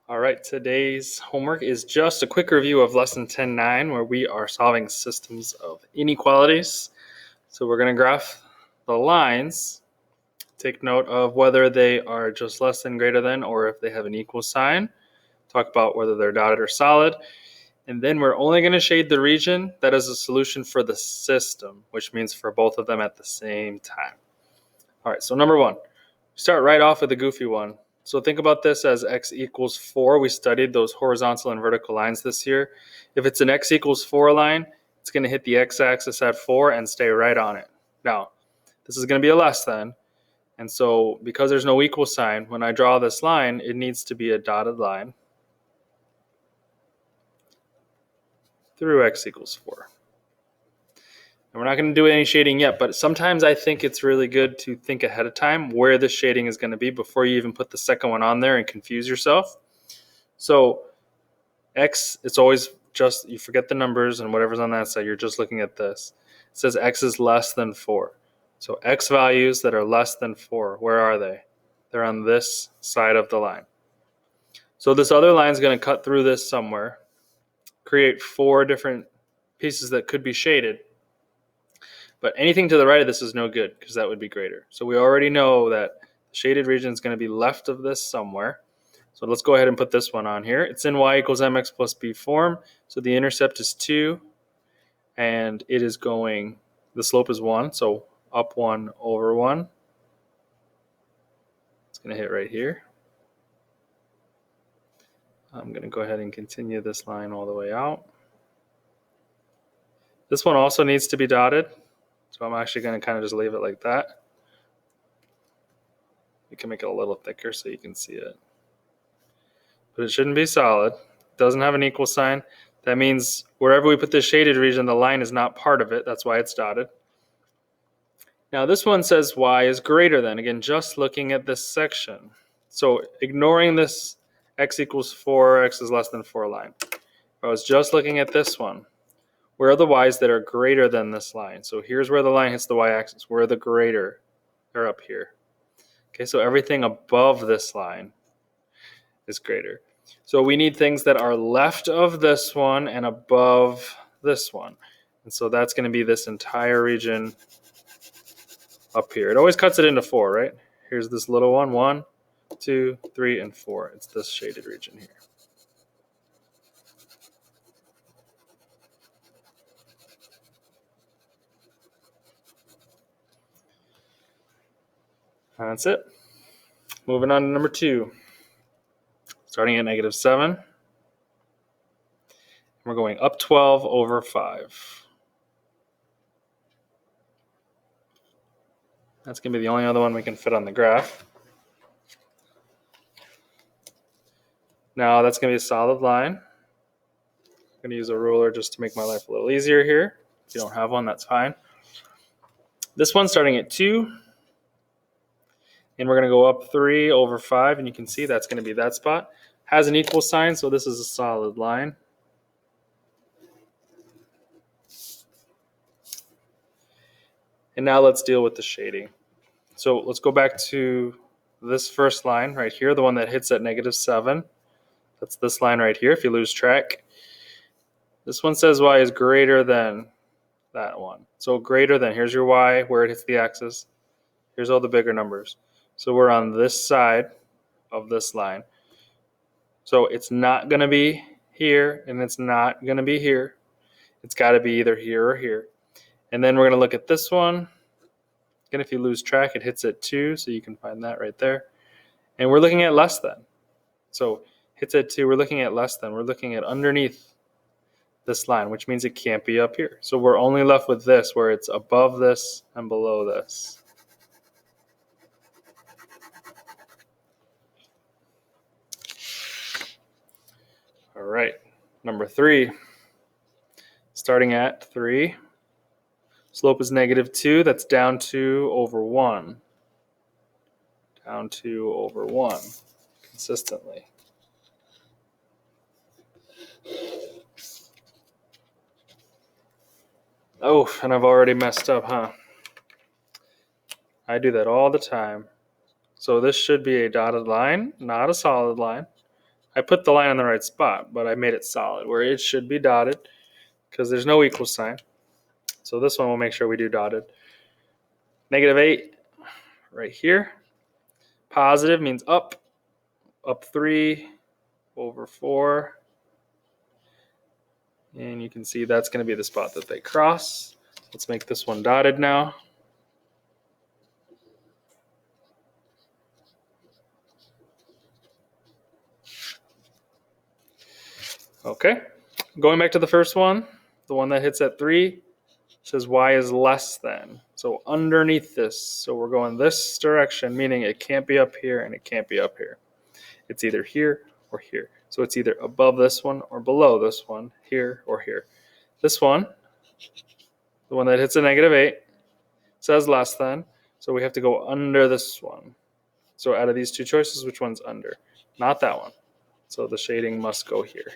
All right, today's homework is just a quick review of lesson 10.9 where we are solving systems of inequalities. So we're going to graph the lines, take note of whether they are just less than, greater than, or if they have an equal sign, talk about whether they're dotted or solid, and then we're only going to shade the region that is a solution for the system, which means for both of them at the same time. All right, so number one, start right off with a goofy one. So think about this as x equals 4. We studied those horizontal and vertical lines this year. If it's an x equals 4 line, it's going to hit the x-axis at 4 and stay right on it. Now, this is going to be a less than. And so because there's no equal sign, when I draw this line, it needs to be a dotted line through x equals 4. And we're not going to do any shading yet, but sometimes I think it's really good to think ahead of time where the shading is going to be before you even put the second one on there and confuse yourself. So x, it's always just, you forget the numbers and whatever's on that side, you're just looking at this. It says x is less than 4. So x values that are less than 4, where are they? They're on this side of the line. So this other line is going to cut through this somewhere, create 4 different pieces that could be shaded. But anything to the right of this is no good because that would be greater. So we already know that the shaded region is going to be left of this somewhere. So let's go ahead and put this one on here. It's in y equals mx plus b form. So the intercept is 2. And it is going, the slope is 1. So up 1 over 1. It's going to hit right here. I'm going to go ahead and continue this line all the way out. This one also needs to be dotted. So I'm actually going to kind of just leave it like that. We can make it a little thicker so you can see it. But it shouldn't be solid. It doesn't have an equal sign. That means wherever we put this shaded region, the line is not part of it. That's why it's dotted. Now this one says y is greater than. Again, just looking at this section. So ignoring this x equals 4, x is less than 4 line. I was just looking at this one. Where are the y's that are greater than this line? So here's where the line hits the y-axis. Where are the greater? They're up here. Okay, so everything above this line is greater. So we need things that are left of this one and above this one. And so that's going to be this entire region up here. It always cuts it into 4, right? Here's this little one. 1, 2, 3, and 4. It's this shaded region here. That's it. Moving on to number 2. Starting at negative 7. We're going up 12 over 5. That's going to be the only other one we can fit on the graph. Now that's going to be a solid line. I'm going to use a ruler just to make my life a little easier here. If you don't have one, that's fine. This one's starting at 2. And we're going to go up 3 over 5. And you can see that's going to be that spot. Has an equal sign, so this is a solid line. And now let's deal with the shading. So let's go back to this first line right here, the one that hits at negative 7. That's this line right here if you lose track. This one says y is greater than that one. So greater than, here's your y where it hits the axis. Here's all the bigger numbers. So we're on this side of this line. So it's not going to be here and it's not going to be here. It's got to be either here or here. And then we're going to look at this one. Again, if you lose track, it hits at 2, so you can find that right there. And we're looking at less than. So hits at 2, we're looking at less than. We're looking at underneath this line, which means it can't be up here. So we're only left with this, where it's above this and below this. All right, number 3. Starting at 3. Slope is negative 2. That's down 2 over 1. Down 2 over 1 consistently. Oh, and I've already messed up, huh? I do that all the time. So this should be a dotted line, not a solid line. I put the line in the right spot, but I made it solid where it should be dotted because there's no equal sign. So this one we'll make sure we do dotted. -8 right here. Positive means up 3 over 4. And you can see that's going to be the spot that they cross. Let's make this one dotted now. Okay, going back to the first one, the one that hits at 3 says y is less than. So underneath this, so we're going this direction, meaning it can't be up here and it can't be up here. It's either here or here. So it's either above this one or below this one, here or here. This one, the one that hits a -8, says less than, so we have to go under this one. So out of these two choices, which one's under? Not that one. So the shading must go here.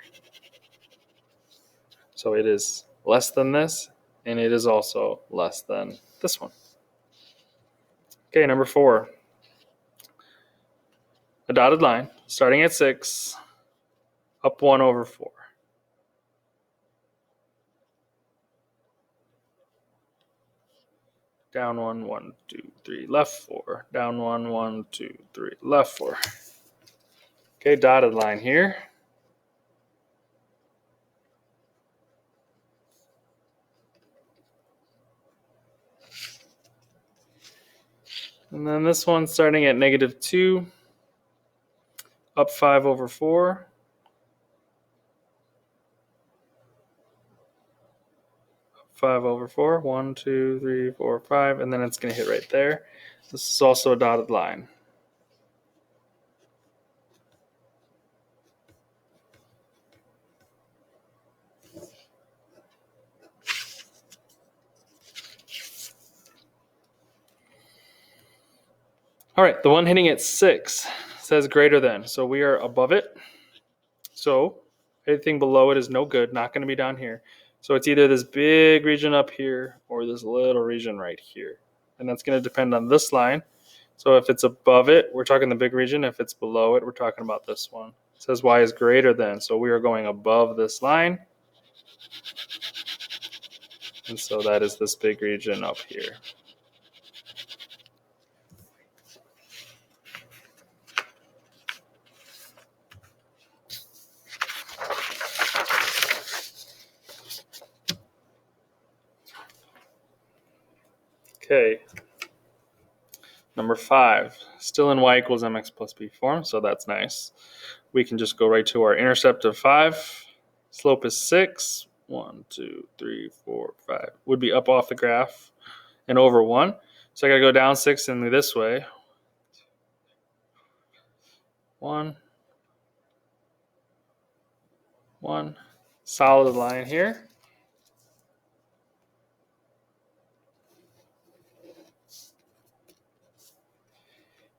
So it is less than this, and it is also less than this one. Okay, number 4. A dotted line starting at 6, up 1 over 4. Down 1, 1, 2, 3, left 4. Down 1, 1, 2, 3, left 4. Okay, dotted line here. And then this one starting at -2, up 5 over 4. Up 5 over 4. 1, 2, 3, 4, 5. And then it's going to hit right there. This is also a dotted line. All right, the one hitting at 6 says greater than. So we are above it. So anything below it is no good, not going to be down here. So it's either this big region up here or this little region right here. And that's going to depend on this line. So if it's above it, we're talking the big region. If it's below it, we're talking about this one. It says y is greater than. So we are going above this line. And so that is this big region up here. Okay. Number 5, still in y equals mx plus b form, so that's nice. We can just go right to our intercept of 5. Slope is 6. 1, 2, 3, 4, 5. Would be up off the graph and over 1. So I got to go down 6 and this way. 1, 1. Solid line here.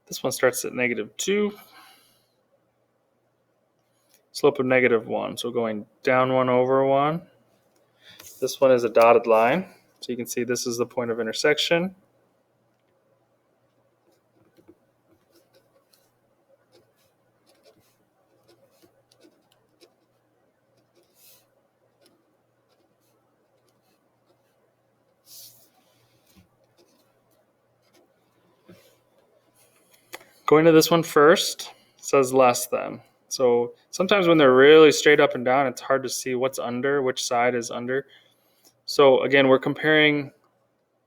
This one starts at -2. Slope of -1. So going down 1 over 1. This one is a dotted line. So you can see this is the point of intersection. Going to this one first, says less than. So sometimes when they're really straight up and down, it's hard to see what's under, which side is under. So again, we're comparing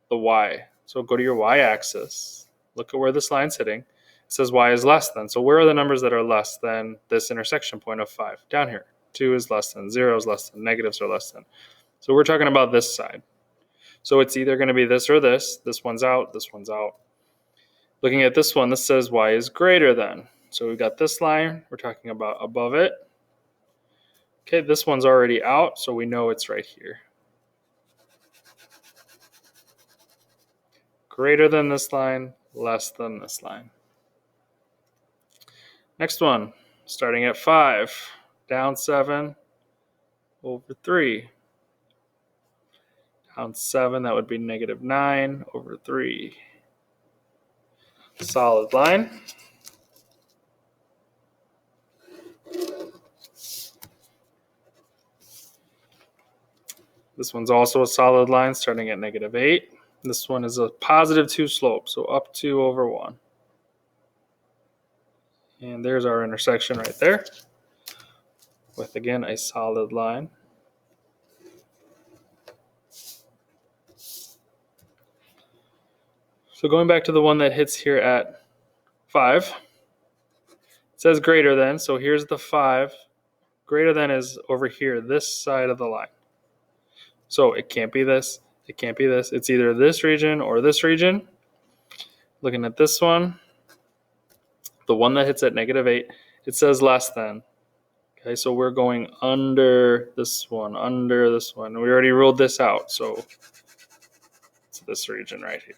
the y. So go to your y-axis. Look at where this line's hitting. It says y is less than. So where are the numbers that are less than this intersection point of 5? Down here. 2 is less than, 0 is less than, negatives are less than. So we're talking about this side. So it's either going to be this or this. This one's out, this one's out. Looking at this one, this says y is greater than. So we've got this line, we're talking about above it. Okay, this one's already out, so we know it's right here. Greater than this line, less than this line. Next one, starting at 5, down 7 over 3. Down 7, that would be -9 over 3. Solid line. This one's also a solid line starting at -8. This one is a +2 slope, so up 2 over 1. And there's our intersection right there with, again, a solid line. So going back to the one that hits here at 5, it says greater than, so here's the 5. Greater than is over here, this side of the line. So it can't be this, it can't be this. It's either this region or this region. Looking at this one, the one that hits at -8, it says less than. Okay, so we're going under this one, under this one. We already ruled this out, so it's this region right here.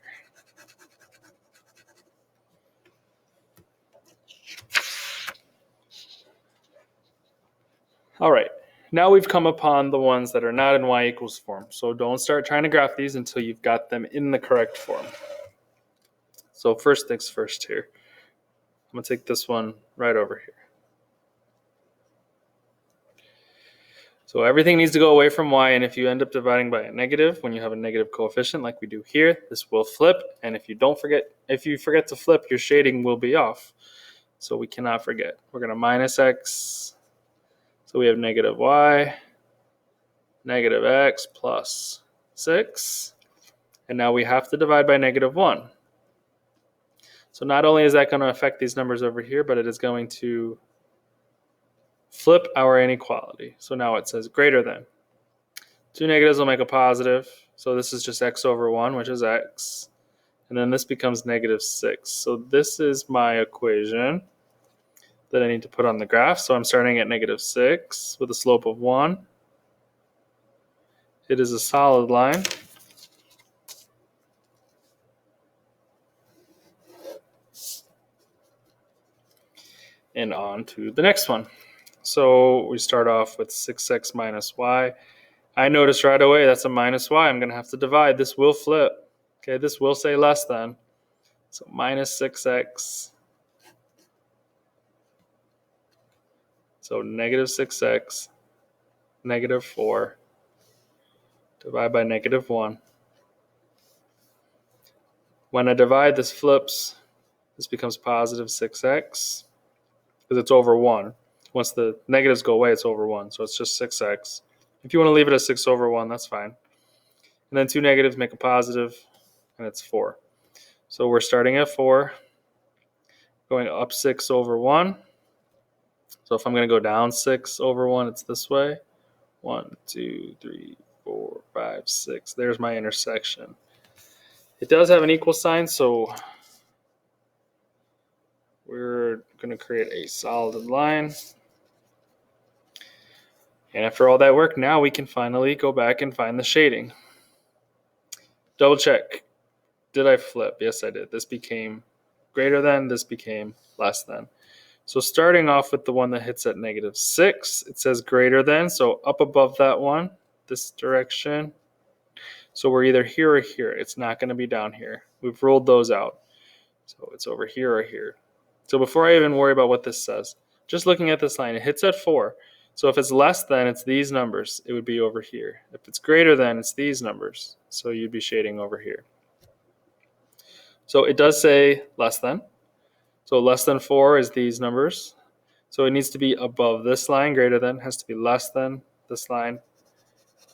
All right, now we've come upon the ones that are not in y equals form. So don't start trying to graph these until you've got them in the correct form. So first things first here. I'm going to take this one right over here. So everything needs to go away from y, and if you end up dividing by a negative, when you have a negative coefficient like we do here, this will flip. And if you forget to flip, your shading will be off. So we cannot forget. We're going to minus x. So we have -y, -x plus 6. And now we have to divide by -1. So not only is that going to affect these numbers over here, but it is going to flip our inequality. So now it says greater than. 2 negatives will make a positive. So this is just x over 1, which is x. And then this becomes -6. So this is my equation that I need to put on the graph. So I'm starting at -6 with a slope of 1. It is a solid line. And on to the next one. So we start off with 6x minus y. I notice right away that's a minus y. I'm going to have to divide. This will flip. Okay, this will say less than. So minus 6x. So -6x, -4. Divide by -1. When I divide, this flips. This becomes positive 6x because it's over 1. Once the negatives go away, it's over 1. So it's just 6x. If you want to leave it as 6 over 1, that's fine. And then 2 negatives make a positive, and it's 4. So we're starting at 4, going up 6 over 1. So if I'm going to go down 6 over 1, it's this way. 1, 2, 3, 4, 5, 6. There's my intersection. It does have an equal sign, so we're going to create a solid line. And after all that work, now we can finally go back and find the shading. Double check. Did I flip? Yes, I did. This became greater than. This became less than. So starting off with the one that hits at -6, it says greater than. So up above that one, this direction. So we're either here or here. It's not going to be down here. We've ruled those out. So it's over here or here. So before I even worry about what this says, just looking at this line, it hits at 4. So if it's less than, it's these numbers. It would be over here. If it's greater than, it's these numbers. So you'd be shading over here. So it does say less than. So less than 4 is these numbers. So it needs to be above this line. Greater than has to be less than this line.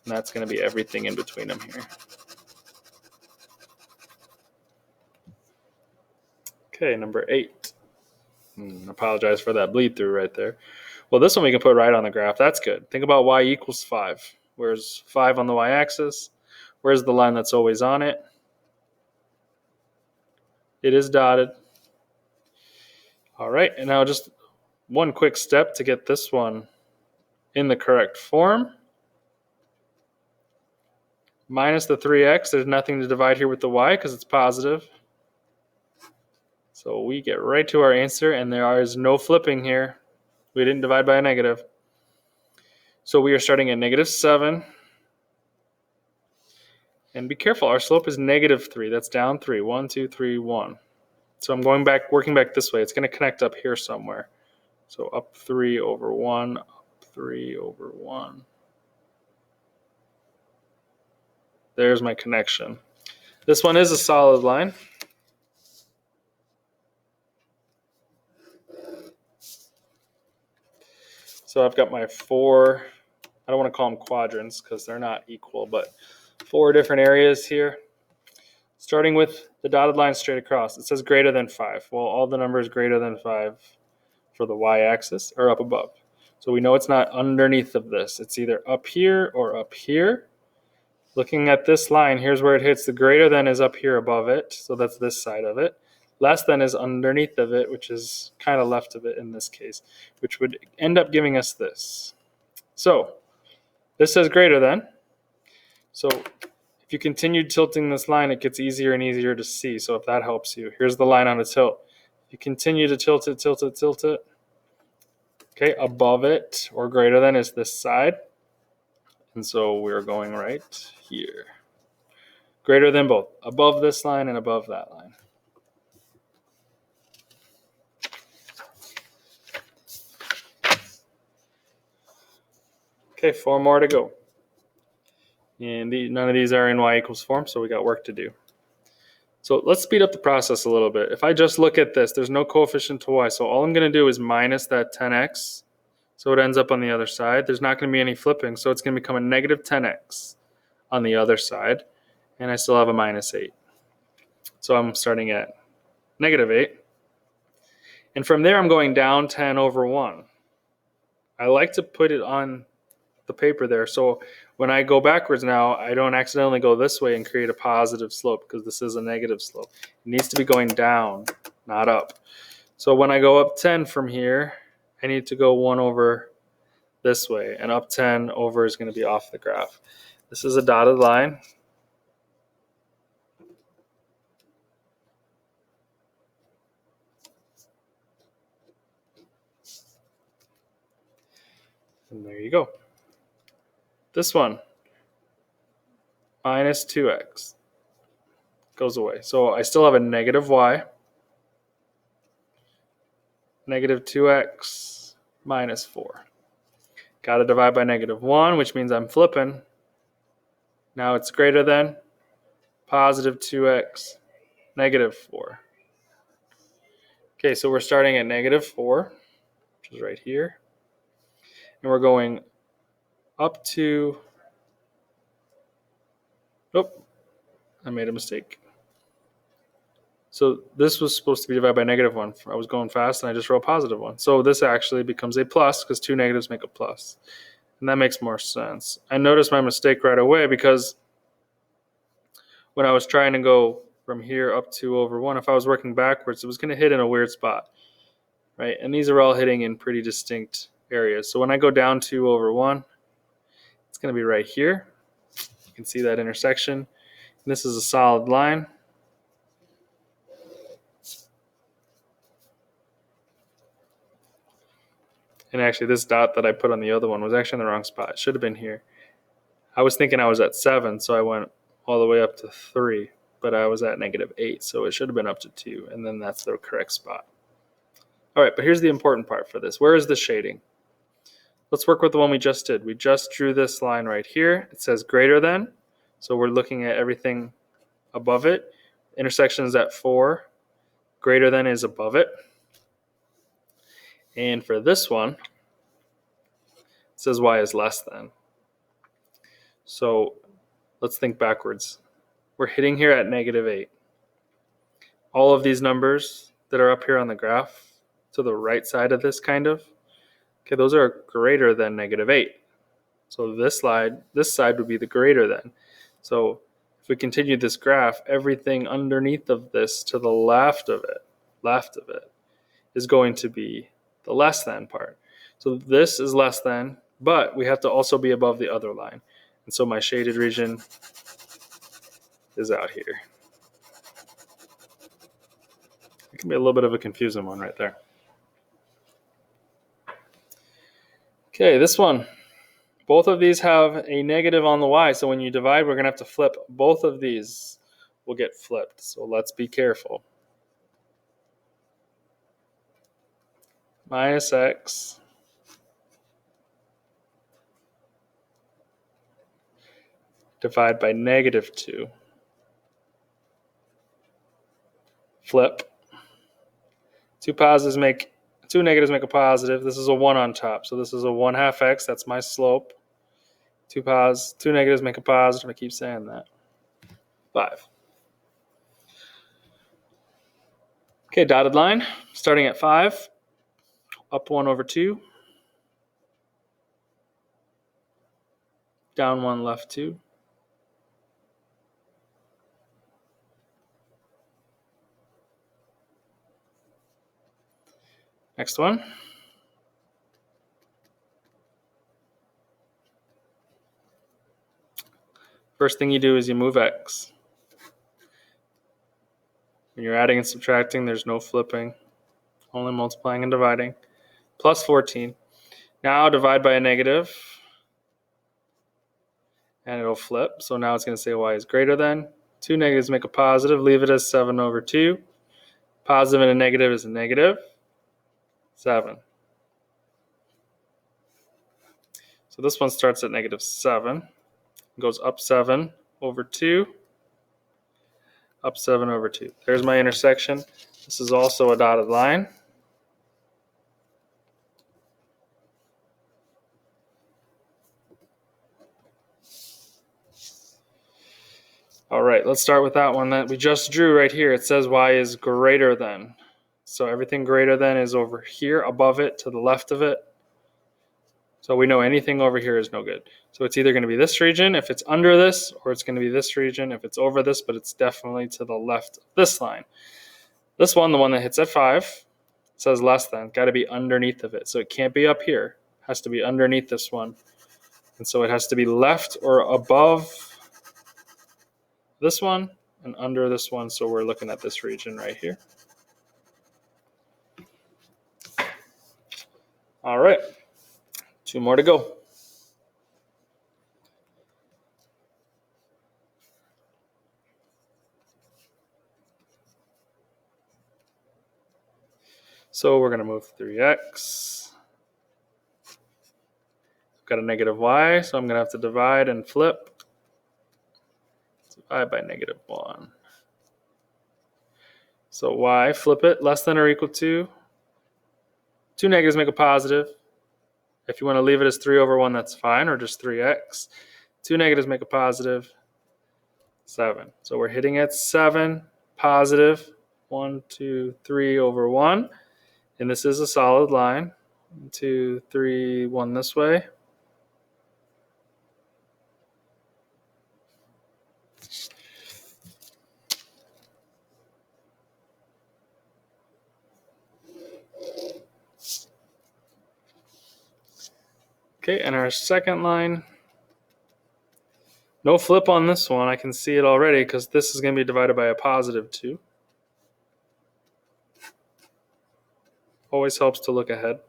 And that's going to be everything in between them here. Okay, number 8. Apologize for that bleed through right there. Well, this one we can put right on the graph. That's good. Think about y equals 5. Where's 5 on the y-axis? Where's the line that's always on it? It is dotted. All right, and now just one quick step to get this one in the correct form. Minus the 3x, there's nothing to divide here with the y because it's positive. So we get right to our answer, and there is no flipping here. We didn't divide by a negative. So we are starting at -7. And be careful, our slope is -3. That's down 3. 1, 2, 3, 1. So I'm working back this way. It's going to connect up here somewhere. So up 3 over 1, up 3 over 1. There's my connection. This one is a solid line. So I've got my four, I don't want to call them quadrants because they're not equal, but four different areas here. Starting with the dotted line straight across. It says greater than 5. Well, all the numbers greater than 5 for the y-axis are up above. So we know it's not underneath of this. It's either up here or up here. Looking at this line, here's where it hits. The greater than is up here above it, so that's this side of it. Less than is underneath of it, which is kind of left of it in this case, which would end up giving us this. So this says greater than. So if you continue tilting this line, it gets easier and easier to see. So if that helps you, here's the line on a tilt. If you continue to tilt it, tilt it, tilt it. Okay, above it or greater than is this side. And so we're going right here. Greater than both, above this line and above that line. Okay, 4 more to go. And none of these are in y equals form, so we got work to do. So let's speed up the process a little bit. If I just look at this, there's no coefficient to y, so all I'm going to do is minus that 10x, so it ends up on the other side. There's not going to be any flipping, so it's going to become a negative 10x on the other side, and I still have a minus 8. So I'm starting at negative 8. And from there, I'm going down 10 over 1. I like to put it on the paper there, so when I go backwards now, I don't accidentally go this way and create a positive slope because this is a negative slope. It needs to be going down, not up. So when I go up 10 from here, I need to go 1 over this way, and up 10 over is going to be off the graph. This is a dotted line. And there you go. This one, minus 2x, goes away. So I still have a negative y, negative 2x minus 4. Got to divide by negative 1, which means I'm flipping. Now it's greater than positive 2x, negative 4. Okay, so we're starting at negative 4, which is right here. And we're going up to, oh, I made a mistake. So this was supposed to be divided by negative 1. I was going fast and I just wrote positive 1. So this actually becomes a plus because 2 negatives make a plus. And that makes more sense. I noticed my mistake right away because when I was trying to go from here up to over 1, if I was working backwards, it was going to hit in a weird spot, right? And these are all hitting in pretty distinct areas. So when I go down 2 over 1, it's going to be right here. You can see that intersection. And this is a solid line. And actually, this dot that I put on the other one was actually in the wrong spot. It should have been here. I was thinking I was at 7, so I went all the way up to 3. But I was at negative 8, so it should have been up to 2. And then that's the correct spot. All right, but here's the important part for this. Where is the shading? Let's work with the one we just did. We just drew this line right here. It says greater than. So we're looking at everything above it. Intersection is at 4. Greater than is above it. And for this one, it says y is less than. So let's think backwards. We're hitting here at negative 8. All of these numbers that are up here on the graph to the right side of this okay, those are greater than negative 8. So this side would be the greater than. So if we continue this graph, everything underneath of this to the left of it is going to be the less than part. So this is less than, but we have to also be above the other line. And so my shaded region is out here. It can be a little bit of a confusing one right there. Okay, this one. Both of these have a negative on the y, so when you divide, we're going to have to flip. Both of these will get flipped, so let's be careful. Minus x divide by -2. Flip. Two negatives make a positive. This is a 1 on top, so this is a 1/2 x. That's my slope. Two negatives make a positive. I keep saying that. 5. Okay, dotted line. Starting at 5. Up 1 over 2. Down 1, left 2. Next one. First thing you do is you move x. When you're adding and subtracting, there's no flipping, only multiplying and dividing. Plus 14. Now divide by a negative, and it'll flip. So now it's going to say y is greater than. Two negatives make a positive. Leave it as 7 over 2. Positive and a negative is a negative. 7. So this one starts at -7. Goes up 7 over 2. Up 7 over 2. There's my intersection. This is also a dotted line. All right, let's start with that one that we just drew right here. It says y is greater than. So everything greater than is over here, above it, to the left of it. So we know anything over here is no good. So it's either going to be this region if it's under this, or it's going to be this region if it's over this, but it's definitely to the left of this line. This one, the one that hits at 5, says less than. Got to be underneath of it. So it can't be up here. It has to be underneath this one. And so it has to be left or above this one and under this one. So we're looking at this region right here. All right. 2 more to go. So we're going to move 3x. Got a negative y, so I'm going to have to divide and flip. Divide by -1. So y, flip it, less than or equal to. 2 negatives make a positive. If you want to leave it as 3 over 1, that's fine, or just 3x. 2 negatives make a positive. 7. So we're hitting at 7, positive. 1, 2, 3 over 1. And this is a solid line. 1, 2, 3, 1 this way. Okay, and our second line. No flip on this one. I can see it already because this is going to be divided by a positive 2. Always helps to look ahead.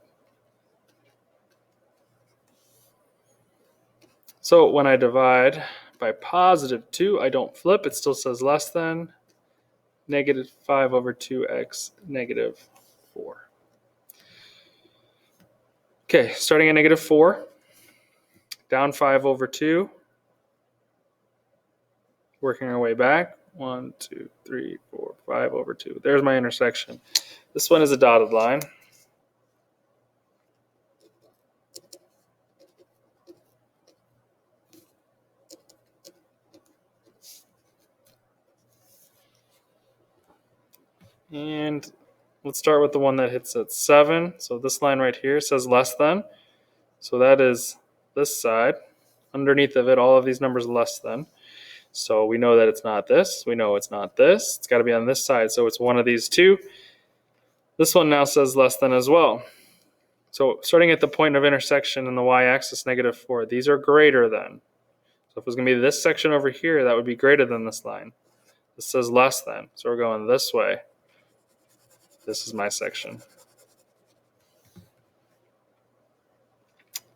So when I divide by positive 2, I don't flip. It still says less than. -5 over 2x, -4. Okay, starting at -4. Down 5 over 2. Working our way back. 1, 2, 3, 4, 5 over 2. There's my intersection. This one is a dotted line. And let's start with the one that hits at 7. So this line right here says less than. So that is this side. Underneath of it, all of these numbers less than. So we know that it's not this. We know it's not this. It's got to be on this side. So it's one of these two. This one now says less than as well. So starting at the point of intersection in the y-axis, -4, these are greater than. So if it was going to be this section over here, that would be greater than this line. This says less than. So we're going this way. This is my section.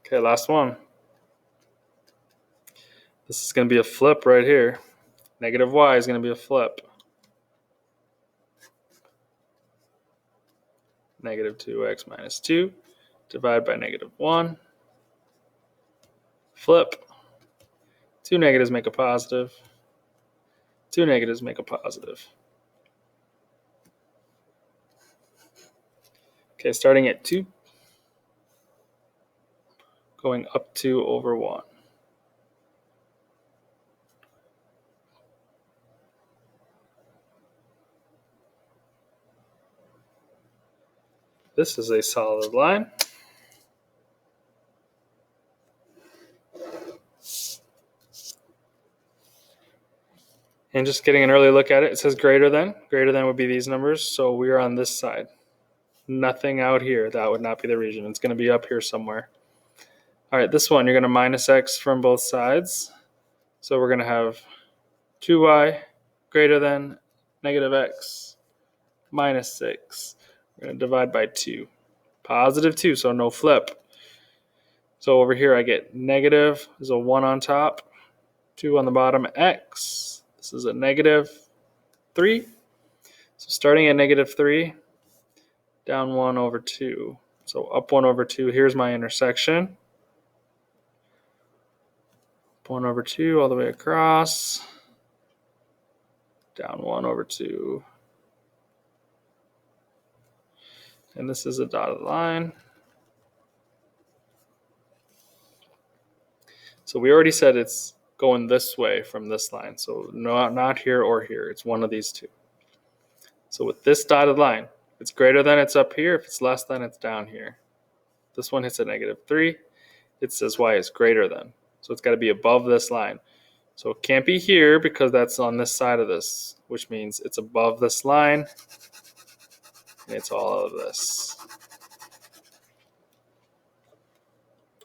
Okay, last one. This is going to be a flip right here. -y is going to be a flip. -2x minus 2. Divide by -1. Flip. Two negatives make a positive. Two negatives make a positive. Okay, starting at 2, going up 2 over 1. This is a solid line. And just getting an early look at it, it says greater than. Greater than would be these numbers, so we are on this side. Nothing out here. That would not be the region. It's going to be up here somewhere. All right, this one, you're going to minus x from both sides. So we're going to have 2y greater than negative x minus 6. We're going to divide by 2. Positive 2, so no flip. So over here I get negative, there's a 1 on top, 2 on the bottom, x. This is a negative 3. So starting at negative 3, down 1 over 2. So up 1 over 2, here's my intersection. Up 1 over 2 all the way across. Down 1 over 2. And this is a dotted line. So we already said it's going this way from this line. So not here or here. It's one of these two. So with this dotted line, if it's greater than, it's up here. If it's less than, it's down here. This one hits a negative 3. It says y is greater than. So it's got to be above this line. So it can't be here because that's on this side of this, which means it's above this line. And it's all of this.